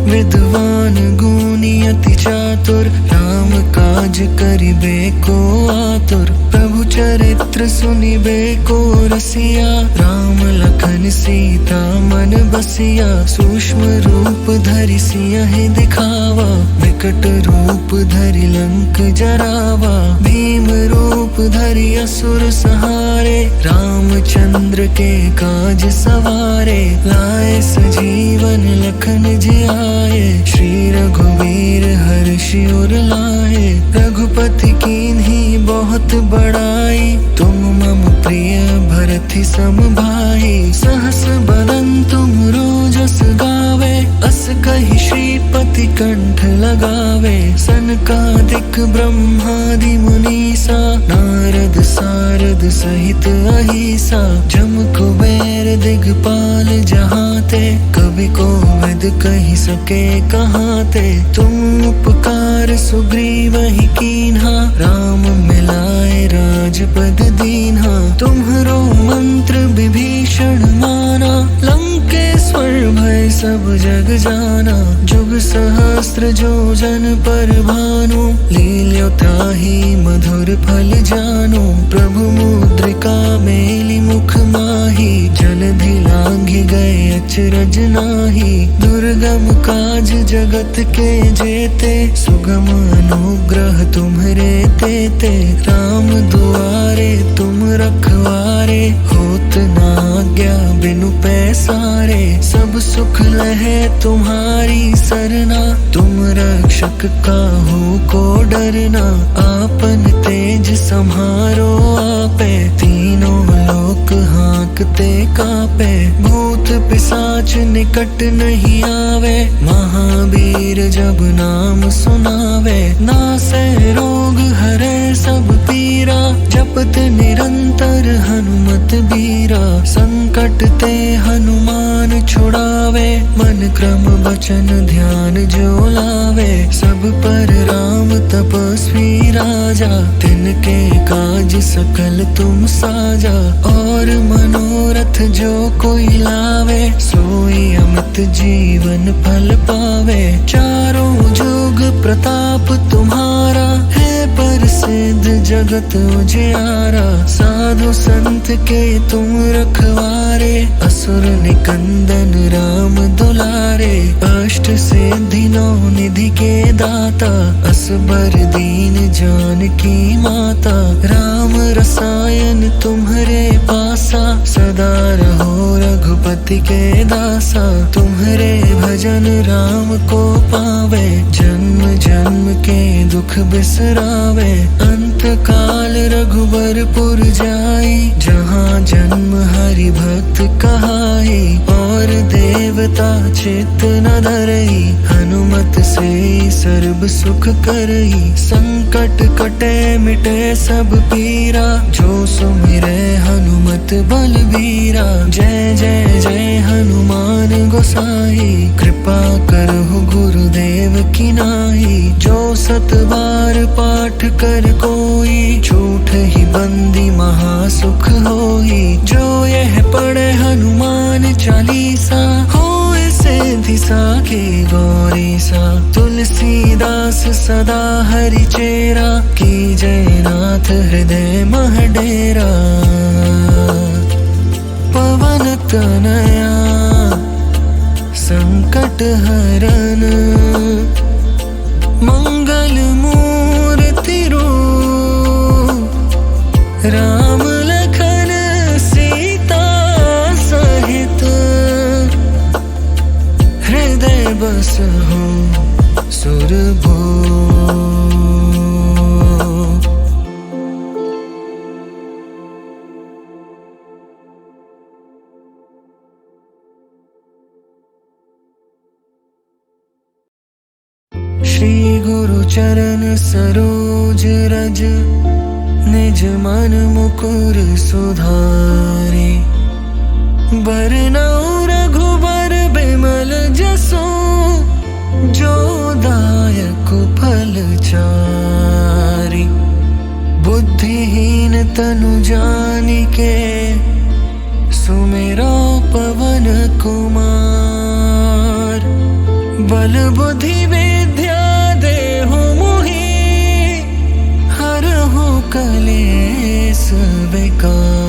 विद्वान गुणी अति चातुर, राम काज करिबे को आतुर, प्रभु चरित्र सुनिबे को रसिया, राम लखन सीता मन बसिया, सूक्ष्म रूप धरि सियहि दिखावा, विकट रूप धरि लंक जरावा, भीम रूप धरि असुर संहारे, रामचंद्र के काज सवारे, लाए सजीवन लखन जियाए, श्री रघुवीर हर्षि उर लाए, रघुपति कीन्ही बहुत बड़ाई, तुम मम प्रिय भरति सम भाई, सहस बदन तुम रोजस गावे, अस कहि श्रीपति कंठ लगावे, सनकादिक ब्रह्मादि मुनीसा, नारद सारद सहित अहिसा, जम कुबेर दिगपाल जहाते, कवि कोविद कहि सके कहाते, तुम उपकार सुग्रीवहि कीन्हा, राम मिलाए राजपद दीन्हा, तुम्हरो मंत्र विभीषण माना, लंकेश्वर भय सब जग जाना, जुग सहस्त्र जो जन पर भानु, लील्यो ताहि मधुर फल जानु, प्रभु मुद्रिका मेलि मुख माहि, जलधि लांघि गए अचरज नाही। दुर्गम काज जगत के जेते, सुगम अनुग्रह तुम्हरे तेते। राम दुआरे तुम रखवारे, होत ना आज्ञा बिनु पैसारे। सब सुख लहे तुम्हारी सरना, तुम रक्षक काहू को डरना। आपन तेज सम्हारो आपे, तीनों लोक हाँकते कापे। भूत पिशाच निकट नहीं आवे, महावीर जब नाम सुनावे। नासै रोग हरै सब पीरा, जपत निरंतर हनुमत बीरा। संकट ते हनुमान छुड़ावे, मन क्रम वचन ध्यान जो लावे। सब पर राम तपस्वी राजा, तिनके काज सकल तुम साजा। और मनोरथ जो कोई लावे, सोई अमित जीवन फल पावे। चारों जुग प्रताप तुम्हारा, है प्रसिद्ध जगत उजियारा। साधु संत के तुम रखवारे, असुर निकंदन राम दुलारे। अष्ट सिद्धि नौ निधि के दाता, असबर दीन जानकी माता। राम रसायन तुम्हरे पासा, सदा रहो रघुपति के दासा। तुम्हरे भजन राम को पावे, जन्म जन्म के दुख बिसरावे। अंत काल रघुबरपुर जाई, जहाँ जन्म हरि भक्त कहाई। और देवता चित्त न धरई, हनुमत से सर्व सुख करई। संकट कटे मिटे सब पीरा, जो सुमिरै हनुमत बलबीरा। जय जय जय हनुमान गोसाई, कृपा करहु गुरुदेव की नाई। जो सत बार पाठ कर कोई, झूठ ही बंदी महासुख होई। जो यह पढ़े हनुमान चालीसा, होए सिद्धि साखी गौरी सा। तुलसीदास सदा हरि चेरा, की जय नाथ हृदय मह डेरा। पवन तनया संकट हरन, मंगल मूर्ति रूप। राम लखन सीता सहित, हृदय बसहु सुरभूप। श्री गुरु चरण सरोज रज, निज मन मुकुर सुधारे। बरनउँ रघुबर बिमल जसु, जो दायक फल चारि। बुद्धिहीन तनु जानिके, सुमिरो पवन कुमार। बल बुद्धि विद्या देहु मोहि, हरहु कलेस विकार।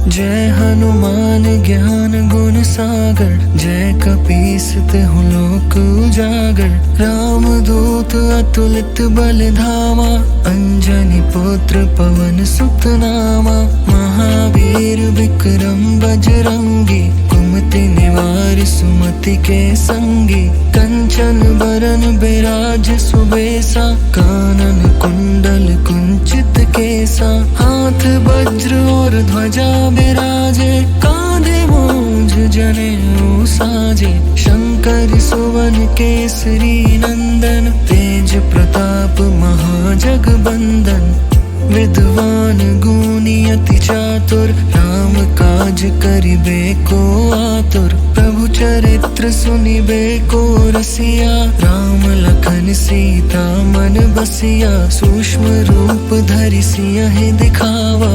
जय हनुमान ज्ञान गुण सागर, जय कपीस तिहुँ लोक उजागर। राम दूत अतुलित बल धामा, अंजनी पुत्र पवन सुत नामा। महावीर विक्रम बजरंगी, कुमति निवार सुमति के संगी। कंचन बरन बिराज सुबेसा, कानन कुंडल कुंचित केसा। हाथ वज्र और ध्वजा बिराजे, कांधे मूंज जनेऊ साजे। शंकर सुवन केसरी नंदन, तेज प्रताप महाजगबंदन। विद्वान गुणी अति चातुर, राम काज करिबे को आतुर। प्रभु चरित्र सुनिबे को रसिया, राम लखन सीता मन बसिया। सूक्ष्म रूप धरि सियहि दिखावा,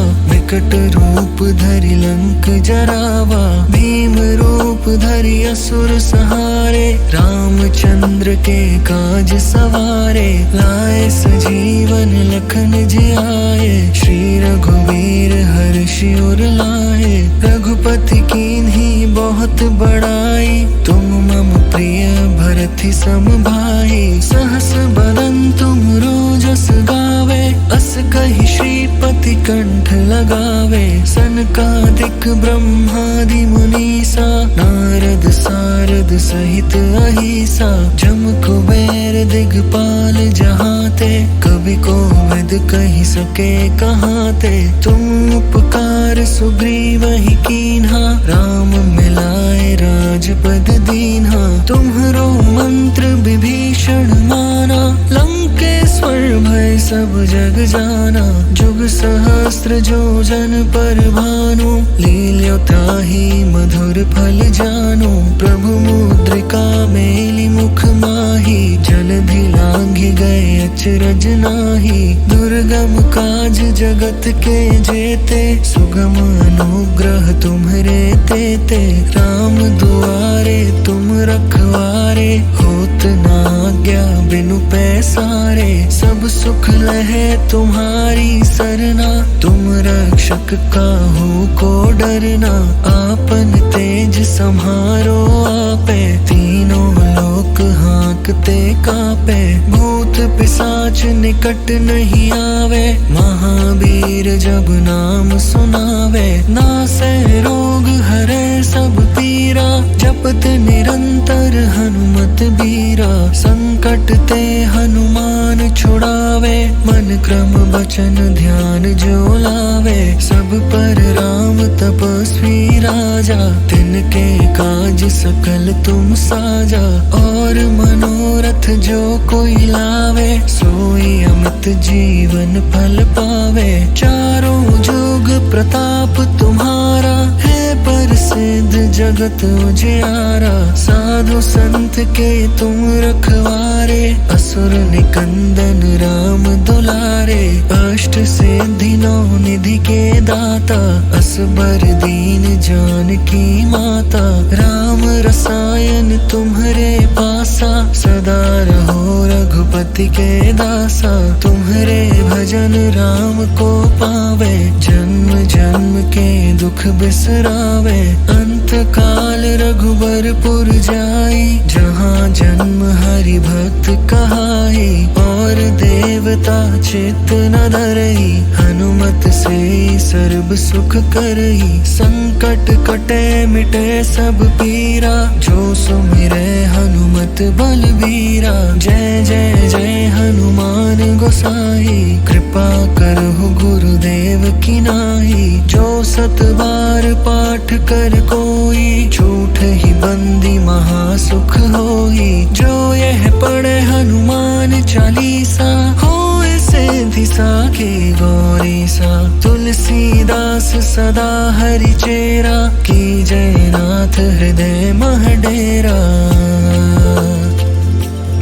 विकट रूप धरि लंक जरावा, भीम रूप धरि असुर सहारे, रामचंद्र के काज सवारे, लाए सजीवन लखन जियाए, श्री रघुवीर हर्षि उर लाए, रघुपति कीन्ही बहुत बड़ाई, तुम मम प्रिय भरति सम भाई, सहस बदन तुम रोजस गावे, अस कहि श्रीपति कंठ लगावे, सनकादिक ब्रह्मादि मुनीसा, नारद सारद सहित अहिसा, जम कुबेर दिगपाल जहाते, कवि कोविद कहि सके कहाते, तुम उपकार सुग्रीवहि कीन्हा, राम मिलाए राजपद दीन्हा, तुम्हरो मंत्र विभीषण माना, लंकेश्वर भय सब जग जाना, जुग सहस्त्र जो जन पर भानु, लील्यो ताहि मधुर फल जानु, प्रभु मुद्रिका मेलि मुख माहि, जलधि लांघि गए अचरज नाही, दुर्गम काज जगत के जेते, सुगम अनुग्रह तुम्हरे तेते, राम दुआरे तुम रखवारे, होत न आज्ञा बिनु पैसारे, सब सुख लहे तुम्हारी सरना, तुम रक्षक काहू को डरना, आपन तेज सम्हारो आपे, तीनों लोक हाँकते कापे, भूत पिशाच निकट नहीं आवे, महावीर जब नाम सुनावे, नासै रोग हरे सब पीरा, जपत निरंतर हनुमत बीरा, संकट ते हनुमान छुड़ावे, मन क्रम बचन ध्यान जो लावे, सब पर राम तपस्वी राजा, तिनके काज सकल तुम साजा, और मनोरथ जो कोई लावे, सोई अमित जीवन फल पावे, चारों जुग प्रताप तुम्हारा, है प्रसिद्ध जगत उजियारा, साधु संत के तुम रखवारे, असुर निकंदन राम दुलारे, अष्ट सिद्धि नौ निधि के दाता, असबर दीन जानकी माता, राम रसायन तुम्हरे पासा, सदा रहो रघुपति के दासा, तुम्हरे भजन राम को पावे, जन्म जन्म के दुख बिसरावे, अंत काल रघुबरपुर जाई, जहाँ जन्म हरि भक्त कहाई, और देवता चित्त न धरई, हनुमत से सर्व सुख करई, संकट कटे मिटे सब पीरा, जो सुमिरे हनुमत बलबीरा, जय जय जय हनुमान गोसाई, कृपा करहु गुरुदेव की नाई, जो सत बार पाठ कर कोई, झूठ ही बंदी महासुख होई, जो यह पढ़े हनुमान चालीसा, होए सिद्धि साखी गौरी सा, तुलसीदास सदा हरि चेरा, की जय नाथ हृदय मह डेरा,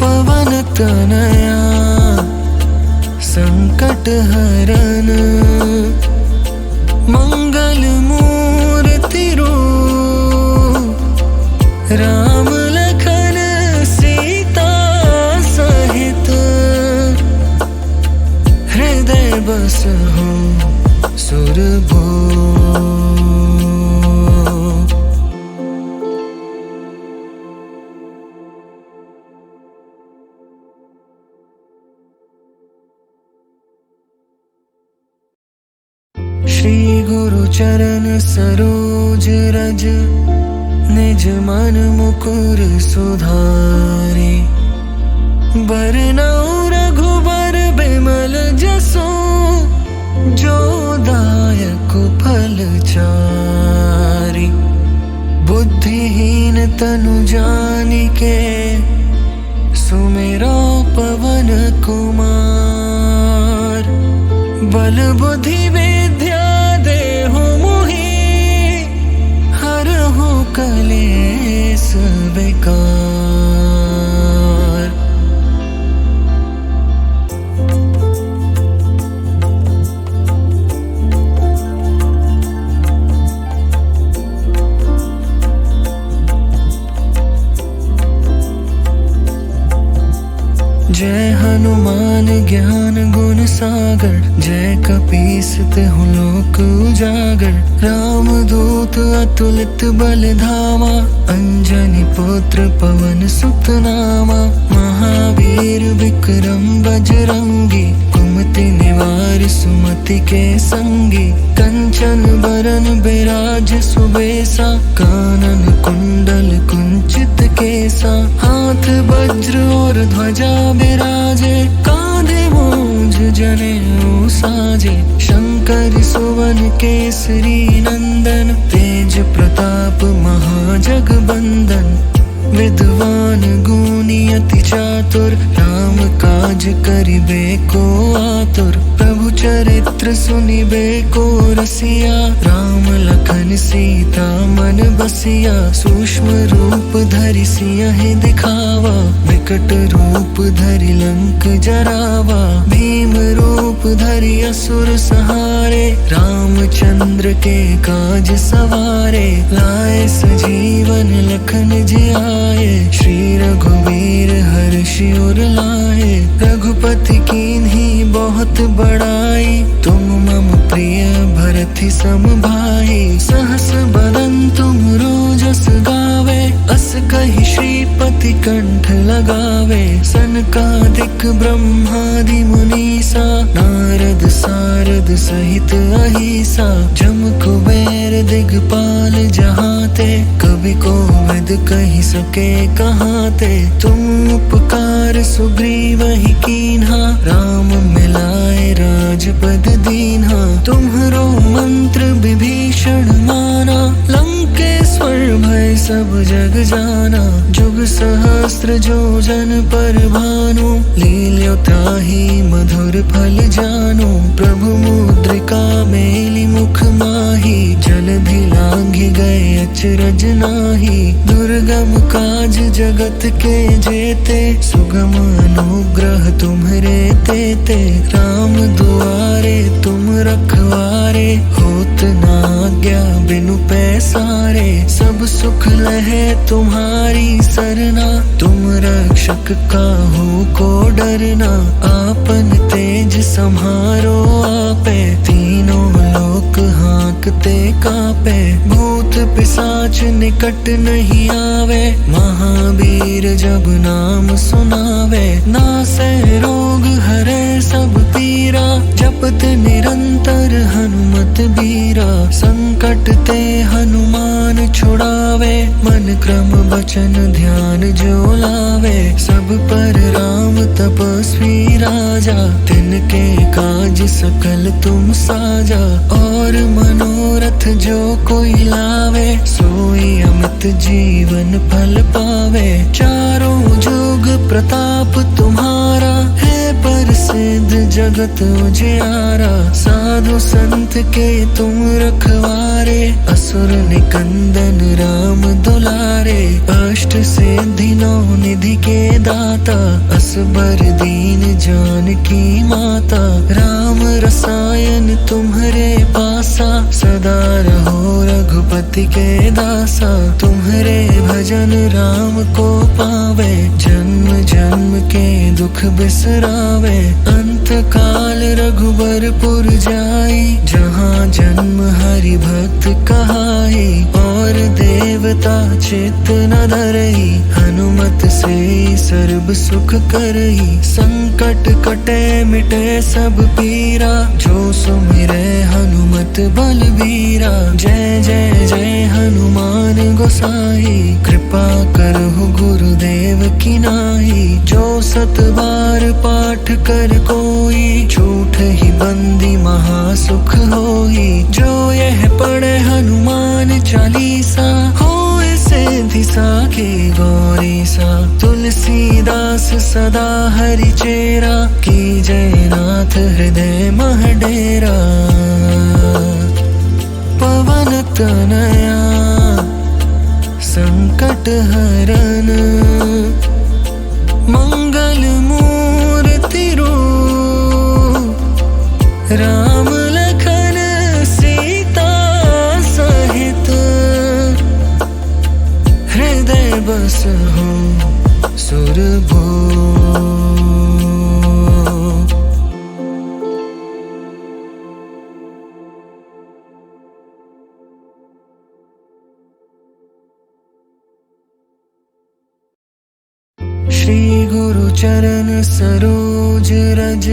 पवन तनया संकट हरन, मंगल मूर्ति रूप, राम लखन सीता सहित, हृदय बसहु सुरभूप। श्री गुरु चरण सरोज रज, निज मन मुकुर सुधारे, बरनउँ रघुबर बिमल जसु, जो दायक फल चारि, बुद्धिहीन तनु जानिके, सुमिरो पवन कुमार, बल बुद्धि विद्या देहु मोहि, हरहु कलेस विकार। ज्ञान गुण सागर, जय कपीसते हूँ लोक उजागर। राम दूत अतुलित बल धामा, अंजनी पुत्र पवन सुत नामा। महावीर विक्रम बजरंगी, कुमति निवार सुमति के संगी। कंचन बरन बिराज सुबेसा, कानन कुंडल कुंचित केसा। हाथ वज्र और ध्वजा बिराजे, कांधे मूंज जनेऊ साजे। शंकर सुवन केसरी नंदन, तेज प्रताप महाजगबंदन। विद्वान गुणी अति चातुर, राम काज करिबे को आतुर। प्रभु चरित्र सुनिबे को रसिया, राम लखन सीता मन बसिया। सूक्ष्म रूप धरि सियहि दिखावा, विकट रूप धरि लंक जरावा। भीम रूप धरि असुर संहारे, रामचंद्र के काज सवारे। लाए सजीवन लखन जियाए, श्री रघुवीर हर्षि उर लाए। रघुपति कीन्ही बहुत बड़ाई, तुम मम प्रिय भरति सम भाई। सहस बदन तुम रोजस गावे, अस कहि श्रीपति कंठ लगावे। सनकादिक ब्रह्मादि मुनीसा, नारद सारद सहित अहिसा। जम कुबेर दिगपाल जहाते, कवि कोविद कहि सके कहाते। तुम उपकार सुग्रीवहि कीन्हा, राम मिलाए राजपद दीन्हा। तुम्हरो मंत्र विभीषण माना, लंकेश्वर भय सब जग जाना। जुग सहस्त्र जो जन पर भानु, लील्यो ताहि मधुर फल जानु। प्रभु मुद्रिका मेलि मुख माहि, जलधि लांघि गए अचरज नाहि। दुर्गम काज जगत के जेते, सुगम अनुग्रह तुम्हरे तेते। राम दुआरे तुम रखवारे, होत न आज्ञा बिनु पैसारे। सब सुख लहे तुम्हारी सरना, तुम रक्षक काहू को डरना। आपन तेज सम्हारो आपे, तीनों लोक हाँकते कापे। भूत पिशाच निकट नहीं आवे, महावीर जब नाम सुनावे। नासै रोग हरे सब पीरा, जपत निरंतर हनुमत बीरा। संकट ते हनुमान छुड़ावे, मन क्रम बचन ध्यान जो लावे। सब पर राम तपस्वी राजा, तिनके काज सकल तुम साजा। और मनोरथ जो कोई लावे, सोई अमित जीवन फल पावे। चारों जुग प्रताप तुम्हारा, है प्रसिद्ध जगत उजियारा। साधु संत के तुम रखवारे, असुर निकंदन राम दुलारे। अष्ट सिद्धि नौ निधि के दाता, असबर दीन जानकी माता। राम रसायन तुम्हरे पासा, सदा रहो रघुपति के दासा। तुम्हरे भजन राम को पावे, जन्म जन्म के दुख बिसरावे। अंत काल रघुबरपुर जाई, जहाँ जन्म हरि भक्त कहाई। और देवता चित्त न धरई, हनुमत से सर्व सुख करई। संकट कटे मिटे सब पीरा, जो सुमिरे हनुमत बलबीरा। जय जय जय हनुमान गोसाई, कृपा करहु गुरुदेव की नाई। जो सत बार पाठ कर कोई, झूठ ही बंदी महासुख होई। जो यह पढ़े हनुमान चालीसा, होए सिद्धि साखी गौरी सा। तुलसीदास सदा हरि चेरा, की जय नाथ हृदय मह डेरा। पवन तनया संकट हरन, मंगल मूर्ति रूप। राम लखन सीता सहित, हृदय बसहु सुरभूप। श्री गुरु चरण सरोज रज,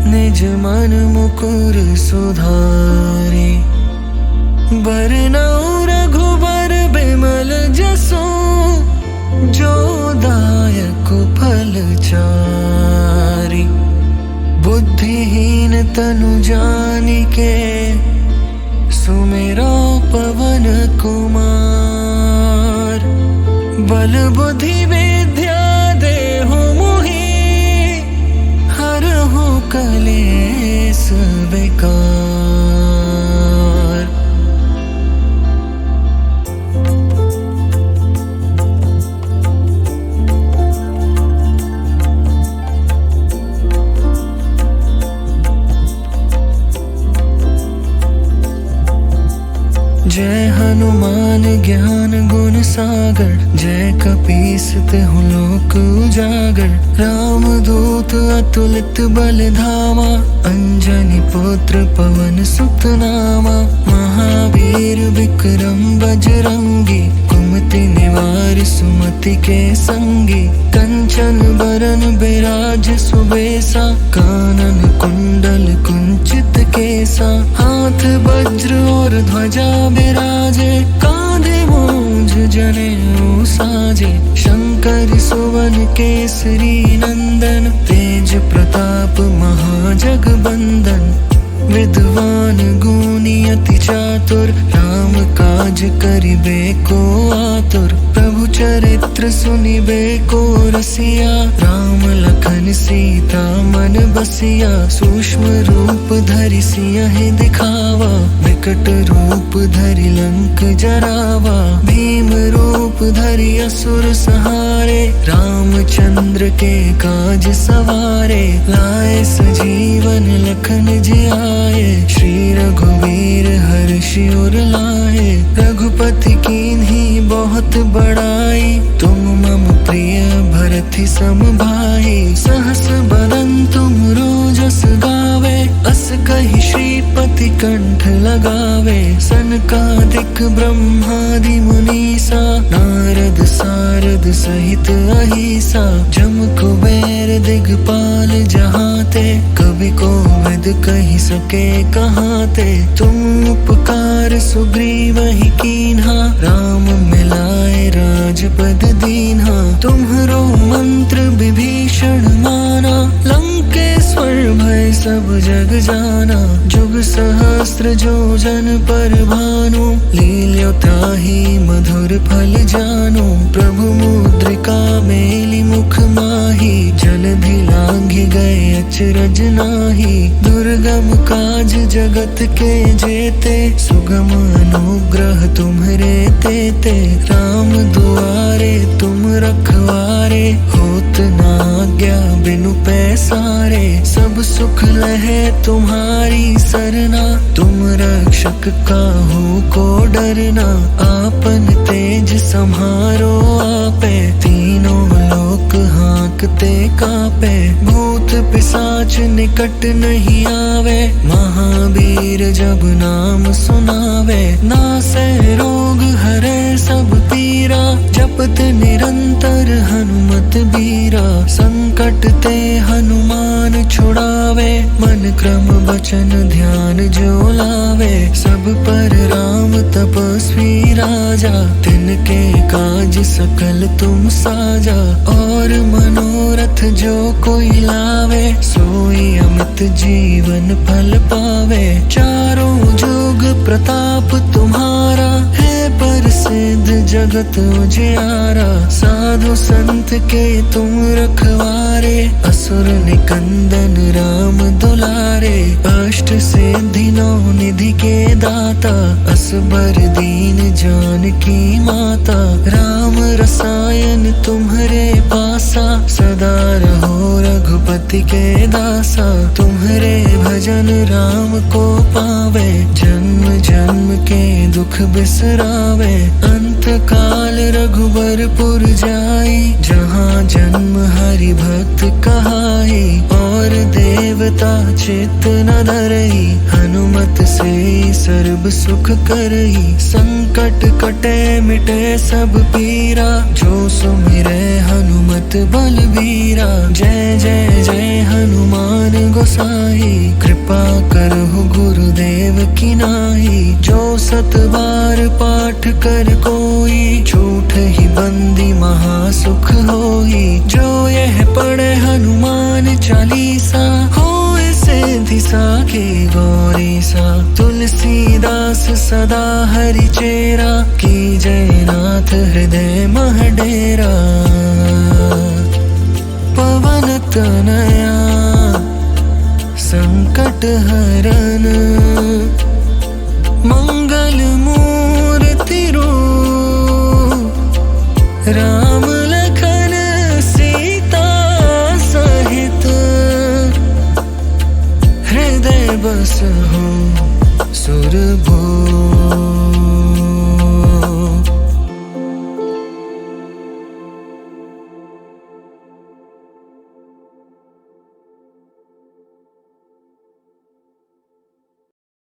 निज मन मुकुर सुधारे। बरनउँ रघुबर बिमल जसु, जो दायक फल चारि। बुद्धिहीन तनु जानिके, सुमिरो पवन कुमार। बल बुद्धि विद्या देहु मोहि, हरहु कलेस विकार। जय हनुमान ज्ञान गुण सागर, जय कपीस तिहुँ लोक उजागर। रामदूत अतुलित बल धामा, अंजनी पुत्र पवन सुत नामा। महावीर विक्रम बजरंगी, कुमति निवार सुमति के संगी। कंचन बरन बिराज सुबेसा, कानन कुंडल कुंचित केसा। हाथ वज्र और ध्वजा बिराजे, कांधे मूंज जनेऊ साजे। शंकर सुवन केसरी नंदन, तेज प्रताप महाजगबंदन। विद्वान गुणी अति चातुर, राम काज करिबे को आतुर। प्रभु चरित्र सुनिबे को रसिया, राम लखन सीता मन बसिया। सूक्ष्म रूप धरि सियहि दिखावा, विकट रूप धरि लंक जरावा। भीम रूप धरि असुर संहारे, रामचंद्र के काज सवारे। लाए सजीवन लखन जियाए, श्री रघुवीर हर्षि उर लाए। रघुपति कीन्ही बहुत बड़ाई, तुम मम प्रिय भरति सम भाई। सहस बदन तुम रोजस गावे, अस कहि श्रीपति कंठ लगावे। सनकादिक ब्रह्मादि मुनीसा, नारद सारद सहित अहिसा। जम कुबेर दिगपाल जहाते, कवि कोविद कहि सके कहाते। तुम उपकार सुग्रीवहि कीन्हा, राम मिलाए राजपद दीन्हा। तुम्हरो मंत्र विभीषण माना, लंकेश्वर भय सब जग जाना। जुग सहस्त्र जो जन पर भानु, लील्यो ताहि मधुर फल जानु। प्रभु मुद्रिका मेलि मुख माहि, जलधि लांघि गए अचरज नाहि। दुर्गम काज जगत के जेते, सुगम अनुग्रह तुम्हरे तेते। राम दुआरे तुम रखवारे, होत न आज्ञा बिनु पैसारे। सब सुख लहे तुम्हारी सरना, तुम रक्षक काहू को डरना। आपन तेज सम्हारो आपे, तीनों लोक हाँकते कापे। भूत पिशाच निकट नहीं आवे, महावीर जब नाम सुनावे। नासै रोग हरै सब पीरा, जपत निरंतर हनुमत बीरा। संकट ते हनुमान छुड़ावे, मन क्रम वचन ध्यान जो लावे। सब पर राम तपस्वी राजा, तिनके काज सकल तुम साजा। और मनोरथ जो कोई लावे, सोई अमित जीवन फल पावे। चारों जुग प्रताप तुम्हारा, है प्रसिद्ध जगत उजियारा। साधु संत के तुम रखवारे, असुर निकंदन राम दुलारे। अष्ट सिद्धि नौ निधि के दाता, असबर दीन जानकी माता। राम रसायन तुम्हरे पासा, सदा रहो रघुपति के दासा। तुम्हरे भजन राम को पावे, जन्म जन्म के दुख बिसरावे। अंत काल रघुबरपुर जाई, जहाँ जन्म हरि भक्त कहाई। और दे देवता चित न धरई, हनुमत से सर्ब सुख करई। संकट कटे मिटे सब पीरा, जो सुमिरे हनुमत बलबीरा। जय जय जय हनुमान गोसाई, कृपा करहु गुरुदेव की नाई। जो सत बार पाठ कर कोई, झूठ ही बंदी महासुख होई। जो यह पढ़े हनुमान चालीसा, होए सिद्धि साखी गौरी सा। तुलसीदास सदा हरि चेरा, की जय नाथ हृदय मह डेरा। पवन तनया संकट हरन,